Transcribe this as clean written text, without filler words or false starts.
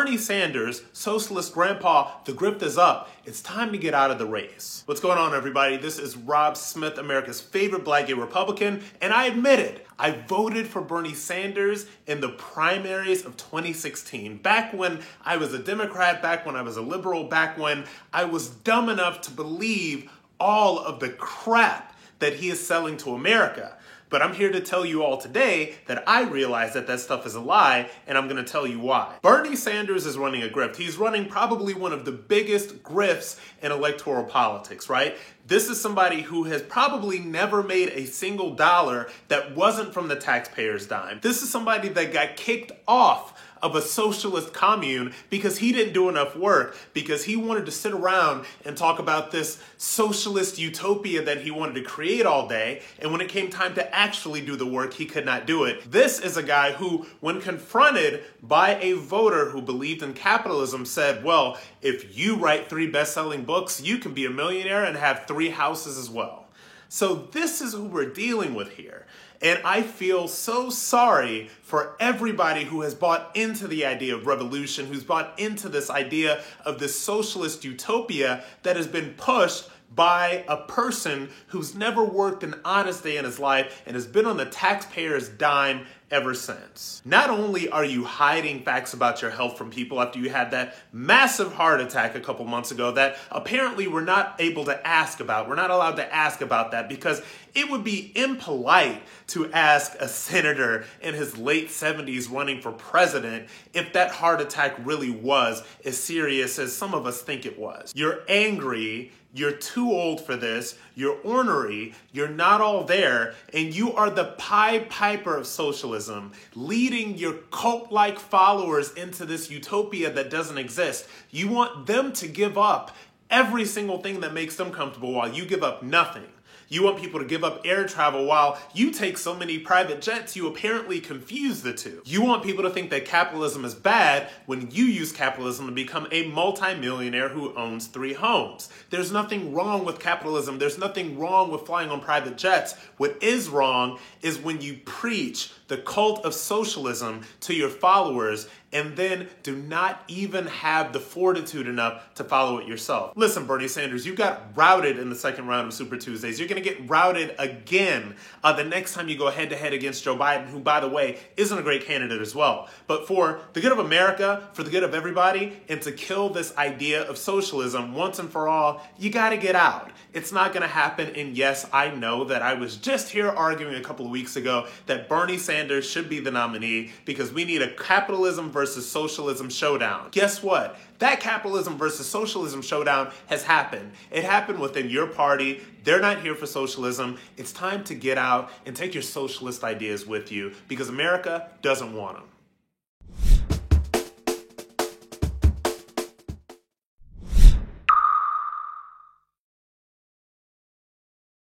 Bernie Sanders, socialist grandpa, the grift is up. It's time to get out of the race. What's going on, everybody? This is Rob Smith, America's favorite black gay Republican, and I admit it. I voted for Bernie Sanders in the primaries of 2016. Back when I was a Democrat, back when I was a liberal, back when I was dumb enough to believe all of the crap that he is selling to America. But I'm here to tell you all today that I realize that that stuff is a lie, and I'm going to tell you why. Bernie Sanders is running a grift. He's running probably one of the biggest grifts in electoral politics, right? This is somebody who has probably never made a single dollar that wasn't from the taxpayer's dime. This is somebody that got kicked off of a socialist commune because he didn't do enough work, because he wanted to sit around and talk about this socialist utopia that he wanted to create all day, and when it came time to actually do the work, he could not do it. This is a guy who, when confronted by a voter who believed in capitalism, said, well, if you write 3 best-selling books, you can be a millionaire and have 3 houses as well. So this is who we're dealing with here. And I feel so sorry for everybody who has bought into the idea of revolution, who's bought into this idea of this socialist utopia that has been pushed by a person who's never worked an honest day in his life and has been on the taxpayer's dime ever since. Not only are you hiding facts about your health from people after you had that massive heart attack a couple months ago that apparently we're not able to ask about. We're not allowed to ask about that because it would be impolite to ask a senator in his late 70s running for president if that heart attack really was as serious as some of us think it was. You're angry. You're too old for this, you're ornery, you're not all there, and you are the Pied Piper of socialism, leading your cult-like followers into this utopia that doesn't exist. You want them to give up every single thing that makes them comfortable while you give up nothing. You want people to give up air travel while you take so many private jets, you apparently confuse the two. You want people to think that capitalism is bad when you use capitalism to become a multimillionaire who owns 3 homes. There's nothing wrong with capitalism. There's nothing wrong with flying on private jets. What is wrong is when you preach the cult of socialism to your followers and then do not even have the fortitude enough to follow it yourself. Listen, Bernie Sanders, you got routed in the second round of Super Tuesdays. You're going to get routed again the next time you go head-to-head against Joe Biden, who, by the way, isn't a great candidate as well. But for the good of America, for the good of everybody, and to kill this idea of socialism once and for all, you got to get out. It's not going to happen, and yes, I know that I was just here arguing a couple of weeks ago that Bernie Sanders should be the nominee because we need a capitalism versus socialism showdown. Guess what? That capitalism versus socialism showdown has happened. It happened within your party. They're not here for socialism. It's time to get out and take your socialist ideas with you because America doesn't want them.